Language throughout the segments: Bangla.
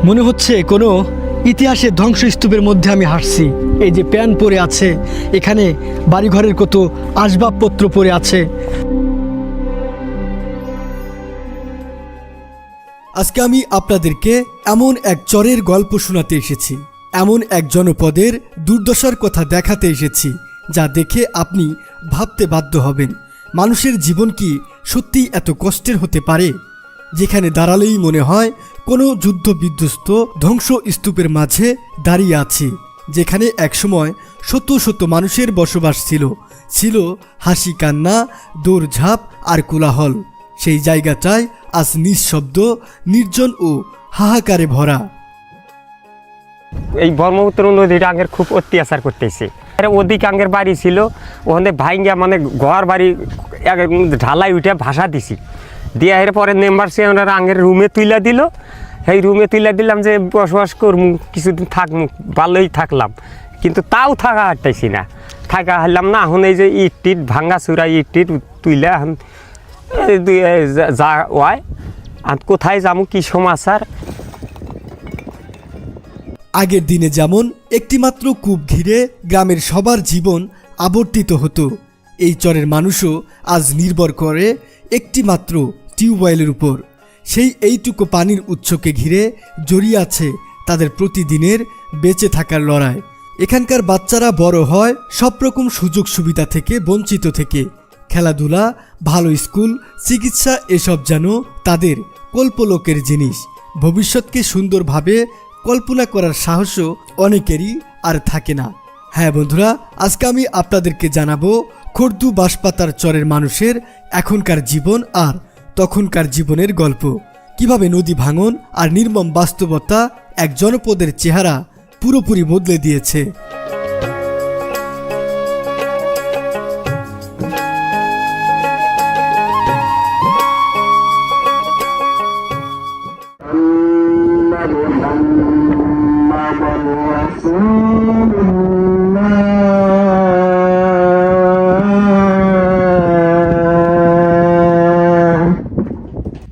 মনে হচ্ছে কোনো ইতিহাসের ধ্বংসস্তূপের মধ্যে আমি হাঁটছি। এই যে প্যান পড়ে আছে, এখানে বাড়িঘরের কত আসবাবপত্র পড়ে আছে। আজকে আমি আপনাদেরকে এমন এক চরের গল্প শোনাতে এসেছি, এমন এক জনপদের দুর্দশার কথা দেখাতে এসেছি যা দেখে আপনি ভাবতে বাধ্য হবেন, মানুষের জীবন কি সত্যিই এত কষ্টের হতে পারে, যেখানে দাঁড়ালেই মনে হয় কোনো যুদ্ধ বিধ্বস্ত ধ্বংসস্তূপের মাঝে দাঁড়িয়ে আছি, যেখানে একসময় শত শত মানুষের বসবাস ছিল হাসি কান্না, দৌড়ঝাঁপ আর কোলাহল। সেই জায়গাটায় আজ নিঃশব্দ, নির্জন ও হাহাকারে ভরা। এই ব্রহ্মপুত্র নদীটা আগের খুব অত্যাচার করতেছে। অধিক আঙ্গের বাড়ি ছিল, ওখানে ভাইঙ্গা মানে ঘর বাড়ি ঢালাই উঠে ভাষা দিছি, দিয়ে এর পরে মেম্বারসে ওনারা আঙ্গের রুমে তুলে দিল। সেই রুমে তুলে দিলাম যে বসবাস করমু, কিছুদিন থাকমু, ভালোই থাকলাম, কিন্তু তাও থাকা হাঁটতেছি না, থাকা হারলাম না। এখন এই যে ইট টিট ভাঙ্গা চূড়া ইট টিট তুইলে এখন যা ওয়াই আর কোথায় যাবো, কি সমাচার। আগের দিনে যেমন একটিমাত্র কূপ ঘিরে গ্রামের সবার জীবন আবর্তিত হতো, এই চরের মানুষও আজ নির্ভর করে একটিমাত্র টিউবওয়েলের উপর। সেই এইটুকু পানির উৎসকে ঘিরে জড়িয়ে আছে তাদের প্রতিদিনের বেঁচে থাকার লড়াই। এখানকার বাচ্চারা বড় হয় সব রকম সুযোগ সুবিধা থেকে বঞ্চিত থেকে। খেলাধুলা, ভালো স্কুল, চিকিৎসা এসব যেন তাদের কল্পলোকের জিনিস। ভবিষ্যৎকে সুন্দরভাবে কল্পনা করার সাহসও অনেকেরই আর থাকে না। হ্যাঁ বন্ধুরা, আজকে আমি আপনাদেরকে জানাবো খর্দু বাঁশপাতার চরের মানুষের এখনকার জীবন আর তখনকার জীবনের গল্প। কিভাবে নদী ভাঙন আর নির্মম বাস্তবতা এক জনপদের চেহারা পুরোপুরি বদলে দিয়েছে।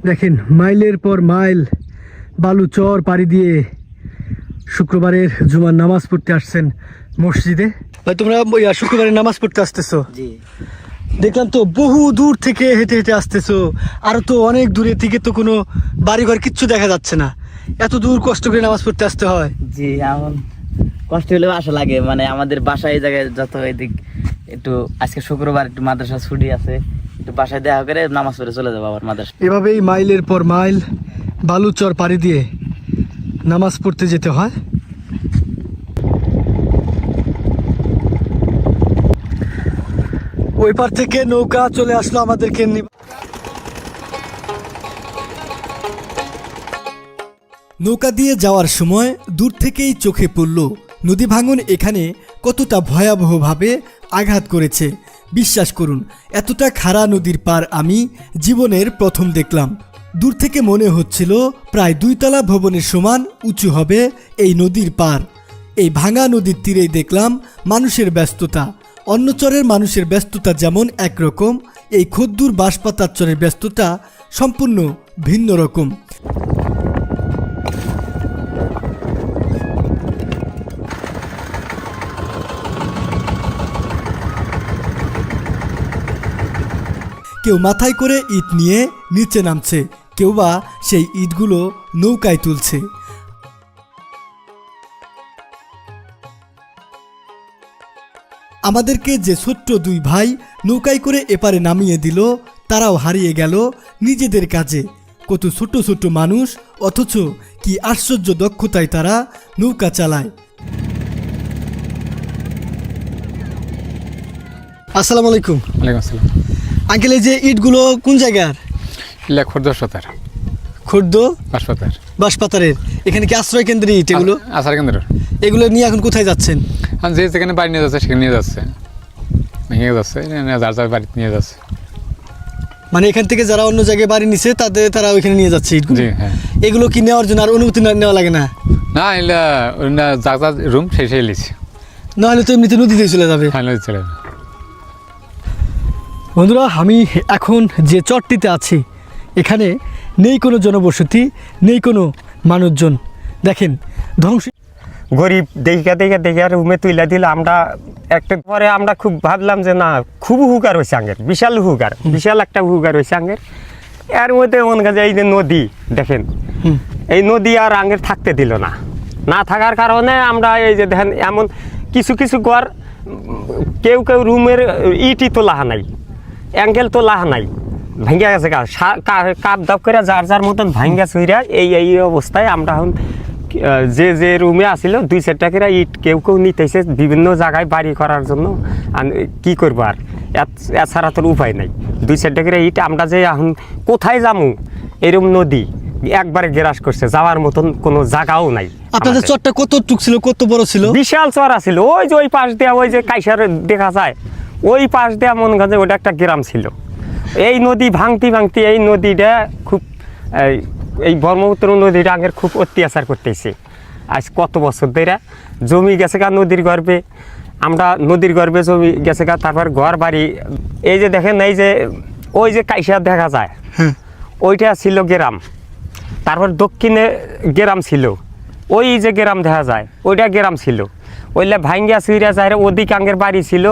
দেখেন, মাইলের পর মাইল বালু চর পাড়ি দিয়ে শুক্রবারের জুমার নামাজ পড়তে আসছেন মসজিদে। ভাই তোমরা শুক্রবারের নামাজ পড়তে আসতেছো? জি। দেখলাম তো বহু দূর থেকে হেঁটে হেঁটে আসতেছো, আরো তো অনেক দূরে থেকে তো কোনো বাড়িঘর কিচ্ছু দেখা যাচ্ছে না, এত দূর কষ্ট করে নামাজ পড়তে আসতে হয়? জি, এমন কষ্ট হলেও আশা লাগে। মানে আমাদের বাসায় এই জায়গায় যত এদিক একটু আজকে শুক্রবার একটু মাদ্রাসা ছুটি আছে, একটু বাসায় দেখা করে নামাজ পড়ে চলে যাবো আবার মাদ্রাসা। এভাবেই মাইলের পর মাইল বালুচর পাড়ি দিয়ে নামাজ পড়তে যেতে হয়। ওই পার থেকে নৌকা চলে আসলো আমাদেরকে। নৌকা দিয়ে যাওয়ার সময় দূর থেকেই চোখে পড়ল নদী ভাঙন এখানে কতটা ভয়াবহভাবে আঘাত করেছে। বিশ্বাস করুন, এতটা খাড়া নদীর পার আমি জীবনের প্রথম দেখলাম। দূর থেকে মনে হচ্ছিল প্রায় 2 তলা ভবনের সমান উঁচু হবে এই নদীর পার। এই ভাঙা নদীর তীরেই দেখলাম মানুষের ব্যস্ততা। অন্য চরের মানুষের ব্যস্ততা যেমন একরকম, এই খদ্দুর বাঁশপাতার চরের ব্যস্ততা সম্পূর্ণ ভিন্ন রকম। কেউ মাথায় করে ইট নিয়ে নিচে নামছে, কেউ বা সেই ইটগুলো নৌকায় তুলছে। আমাদেরকে যে ছোট্ট 2 ভাই নৌকায় করে এপারে নামিয়ে দিল, তারাও হারিয়ে গেল নিজেদের কাজে। কত ছোট ছোট মানুষ, অথচ কি আশ্চর্য দক্ষতায় তারা নৌকা চালায়। আসসালামু আলাইকুম। ওয়ালাইকুম আসসালাম। আঙ্কেল, এই যে ইটগুলো কোন জায়গার? খোর্দ বাঁশপাতার। খোর্দ বাঁশপাতার। বাঁশপাতারের এখানে কি আশ্রয় কেন্দ্রে ইট এগুলো? আসার কেন্দ্র। এগুলো নিয়ে এখন কোথায় যাচ্ছেন? যে যেখানে বাড়ি নিয়ে যাচ্ছে সেখানে নিয়ে যাচ্ছে, ভেঙে যাচ্ছে, যার যার বাড়িতে নিয়ে যাচ্ছে। মানে এখান থেকে যারা অন্য জায়গায় বাড়ি নিছে তারা ওইখানে নিয়ে যাচ্ছে ইটগুলো? জি হ্যাঁ। এগুলো কি নেওয়ার জন্য আর অনুমতি নেওয়া লাগে না? না, এগুলা যার যার রুম সেই লিছে, নাহলে তো এমনিতে নদীতে চলে যাবে। হ্যাঁ, নদী চলে যাবে। বন্ধুরা, আমি এখন যে চরটিতে আছি এখানে নেই কোনো জনবসতি, নেই কোনো মানুষজন, দেখেন ধ্বংস। গরিব দেখে রুমে তুইলা দিল। আমরা একটা পরে আমরা খুব ভাবলাম যে না, খুব হুকার হয়েছে আঙ্গের, বিশাল একটা হুকার হয়েছে আঙ্গের। এর মধ্যে মনে কাজে এই যে নদী দেখেন, এই নদী আর আঙ্গের থাকতে দিল না থাকার কারণে আমরা এই যে দেখেন এমন কিছু ঘর, কেউ রুমের ইটই তো লাহা নাই, অ্যাঙ্গেল তো লাহা নাই, ভেঙে গেছে কাপ দাপ করে যার মতন ভাঙ্গা চুইরা এই অবস্থায় আমরা এখন যে রুমে আসিল 2-4টা করে ইট কেউ নিতেছে বিভিন্ন জায়গায় বাড়ি করার জন্য। কি করবো আর, এছাড়া তোর উপায় নাই। 2-4টা করে ইট আমরা যে এখন কোথায় যাবো, এরকম নদী একবারে গ্রাস করছে, যাওয়ার মতন কোনো জায়গাও নাই। আপনাদের চরটা কত টুক ছিল, কত বড় ছিল? বিশাল চর ছিল, ওই যে ওই পাশ দেওয়া, ওই যে কাইসার দেখা যায় ওই পাশ দেওয়া, মনে করেন ওটা একটা গ্রাম ছিল। এই নদী ভাঙতি এই নদীটা খুব এই ব্রহ্মপুত্র নদীটা আগের খুব অত্যাচার করতেছে। আজ কত বছর ধরে জমি গেছে গা নদীর গর্ভে, আমরা নদীর গর্ভে জমি গেছে গা, তারপর ঘর বাড়ি। এই যে দেখেন এই যে ওই যে কাইসার দেখা যায়, ওইটা ছিল গ্রাম। তারপর দক্ষিণে গ্রাম ছিল, ওই যে গ্রাম দেখা যায় ওইটা গ্রাম ছিল। ওইলে ভাঙ্গিয়া চুইরা যায়, ওদিক আঙ্গের বাড়ি ছিল,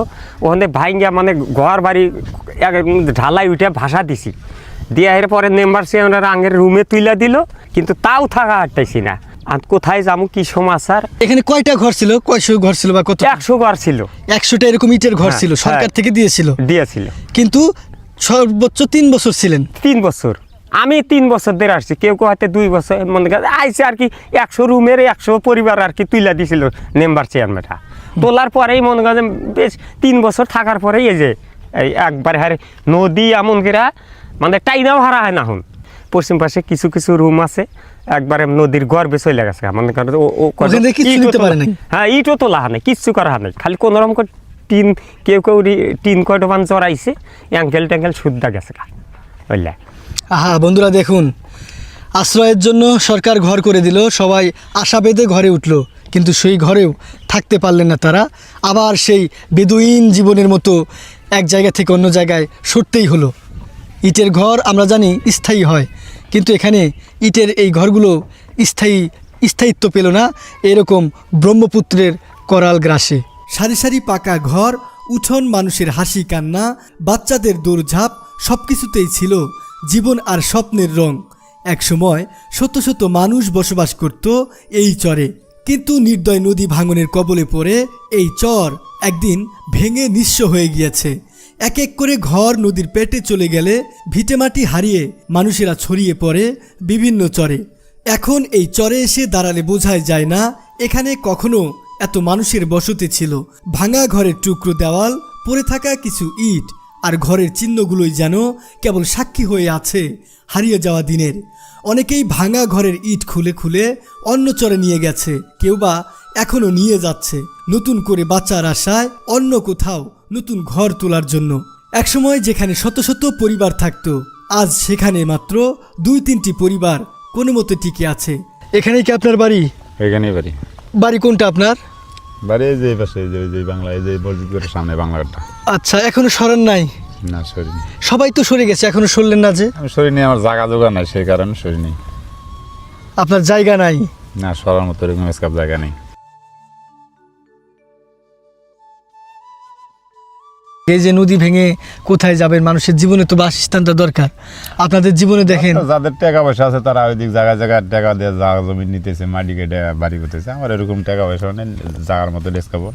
ওখানে ভাঙ্গিয়া মানে ঘর বাড়ি ঢালাই উঠে ভাষা দিছি, দিয়ে এর পরে মেম্বার চেয়ারম্যান আঙ্গের রুমে তুইলা দিল, কিন্তু তাও থাকা হাঁটতেছি না। আর কোথায় যাবো, কি সমাচার? এখানে কয়টা ঘর ছিল, কয়শো ঘর ছিল বা কত? 100 ঘর ছিল। 100টা এরকম ইটের ঘর ছিল, সরকার থেকে দিয়েছিল। কিন্তু সর্বোচ্চ 3 বছর ছিলেন। 3 বছর, আমি 3 বছর ধরে আসছি। কেউ হয়তো 2 বছর মনে করেন আইসে আর কি। 100 রুমের 100 পরিবার আর কি তুইলা দিছিল মেম্বার চেয়ারম্যানটা। তোলার পরেই মনে করেন বেশ 3 বছর থাকার পরেই এই যে এই একবার হারে নদী এমন করে মানে টাইনাও হারা হয় না। এখন পশ্চিম পাশে কিছু রুম আছে, একবারে নদীর গর্ভে চলে গেছে। মনে করেন হ্যাঁ, ইটও তোলা হয় নাই, কিচ্ছু করা হয় নাই, খালি কোনো রকম করে টিন, কেউ টিন কয়টামান চড়াইছে, অ্যাঙ্কেল ট্যাঙ্কেল শুদ্ধা গেছে বুঝলে। আহা বন্ধুরা দেখুন, আশ্রয়ের জন্য সরকার ঘর করে দিল, সবাই আশা বেঁধে ঘরে উঠল, কিন্তু সেই ঘরেও থাকতে পারলেন না তারা। আবার সেই বেদুইন জীবনের মতো এক জায়গা থেকে অন্য জায়গায় সরতেই হলো। ইটের ঘর আমরা জানি স্থায়ী হয়, কিন্তু এখানে ইটের এই ঘরগুলো স্থায়িত্ব পেল না এরকম ব্রহ্মপুত্রের করাল গ্রাসে। সারি সারি পাকা ঘর, উঠোন, মানুষের হাসি কান্না, বাচ্চাদের দৌড়ঝাঁপ, সব কিছুতেই ছিল জীবন আর স্বপ্নের রং। একসময় শত মানুষ বসবাস করত এই চরে, কিন্তু নির্দয় নদী ভাঙনের কবলে পড়ে এই চর একদিন ভেঙে নিঃস্ব হয়ে গিয়েছে। এক এক করে ঘর নদীর পেটে চলে গেলে ভিটেমাটি হারিয়ে মানুষেরা ছড়িয়ে পড়ে বিভিন্ন চরে। এখন এই চরে এসে দাঁড়ালে বোঝাই যায় না এখানে কখনো এত মানুষের বসতি ছিল। ভাঙা ঘরের টুকরো দেওয়াল, পড়ে থাকা কিছু ইট আর ঘরের চিহ্নগুলোই যেন কেবল সাক্ষী হয়ে আছে হারিয়ে যাওয়া দিনের। অনেকেই ভাঙা ঘরের ইট খুলে অন্য চরে নিয়ে গেছে, কেউ বা এখনো নিয়ে যাচ্ছে নতুন করে বাঁচার আশায় অন্য কোথাও নতুন ঘর তোলার জন্য। একসময় যেখানে শত পরিবার থাকতো, আজ সেখানে মাত্র 2-3টি পরিবার কোনো মতে টিকে আছে। এখানেই কি আপনার বাড়ি? এখানেই বাড়ি। বাড়ি কোনটা আপনার? বাড়ি এই যে পাশে, যে বাংলা, এই যে মসজিদের সামনে বাংলাটা। আচ্ছা, এখনো সরেন নাই? না, সরিনি। সবাই তো সরে গেছে, এখনো সরলেন না যে? আমি সরিনি, আমার জায়গা জোগা নাই, সেই কারণে সরিনি। আপনার জায়গা নাই? না, সরার মতো এরকম স্কাপ জায়গা নেই। এই যে নদী ভেঙে কোথায় যাবেন, মানুষের জীবনে তো বাসস্থানটা দরকার। আপনাদের জীবনে দেখেন যাদের টাকা পয়সা আছে তারা ওইদিক জায়গায় টাকা দিয়ে জায়গা জমি নিতেছে, মাটি কেটে বাড়ি করতেছে। আমার এরকম টাকা পয়সা নেই, জায়গার মতো ডেস্কাবো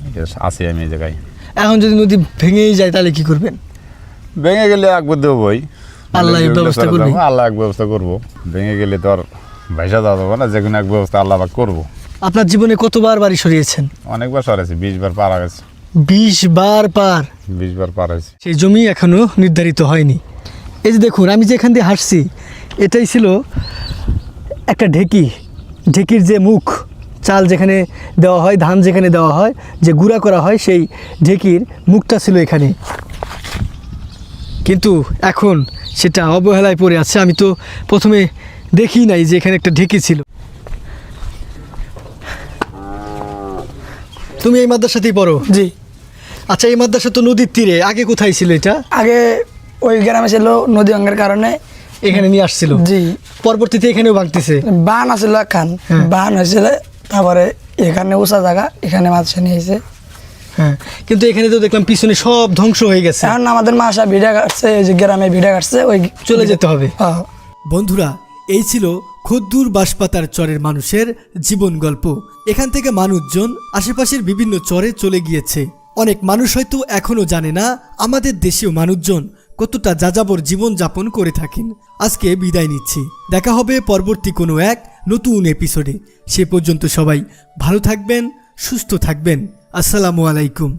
আছে আমি এই জায়গায়। এখন যদি নদী ভেঙেই যায় তাহলে কি করবেন? ভেঙে গেলে একবার দেবই, আল্লাহ ব্যবস্থা করবে। আল্লাহ এক ব্যবস্থা করবো। ভেঙে গেলে তো আর ভাইসা যাওয়া যাবো না, যে কোনো এক ব্যবস্থা আল্লাহ করবো। আপনার জীবনে কতবার বাড়ি সরিয়েছেন? অনেকবার সরেছে, 20 বার পার গেছে। 20 বার পার? 20 বার পার হয়েছে। সেই জমি এখনো নির্ধারিত হয়নি। এই যে দেখুন, আমি যেখান দিয়ে হাঁটছি এটাই ছিল একটা ঢেকির যে মুখ, চাল যেখানে দেওয়া হয়, ধান যেখানে দেওয়া হয়, যে গুঁড়া করা হয়, সেই ঢেকির মুখটা ছিল এখানে। কিন্তু এখন সেটা অবহেলায় পড়ে আছে। আমি তো প্রথমে দেখি নাই যে এখানে একটা ঢেকি ছিল। তুমি এই মাদ্রাসাতেই পড়ো? জি। আচ্ছা, এই মাদ্রাসা তো নদীর তীরে, আগে কোথায় ছিল এটা? আগে ওই গ্রামে ছিল, নদী ভাঙার কারণে এখানে নিয়ে আসছিল জি পরবর্তীতে এখানেও ভাঙতেছে বান আছিল খান বান হয়েছিল তারপরে এখানে উঁচা জায়গা এখানে মাছ নিয়ে এসে হ্যাঁ কিন্তু এখানে তো দেখলাম পিছনে সব ধ্বংস হয়ে গেছে এখন আমাদের মাসা ভিড়া কাটছে ওই যে গ্রামে ভিড়া কাটছে ওই চলে যেতে হবে হ্যাঁ। বন্ধুরা এই ছিল খদ্দুর বাঁশপাতার চরের মানুষের জীবন গল্প। এখান থেকে মানুষজন আশেপাশের বিভিন্ন চরে চলে গিয়েছে। অনেক মানুষ হয়তো এখনো জানে না আমাদের দেশীয় মানুষজন কতটা যাযাবর জীবন যাপন করে থাকেন। আজকে বিদায় নিচ্ছি, দেখা হবে পরবর্তী কোনো এক নতুন এপিসোডে। সে পর্যন্ত সবাই ভালো থাকবেন, সুস্থ থাকবেন। আসসালামু আলাইকুম।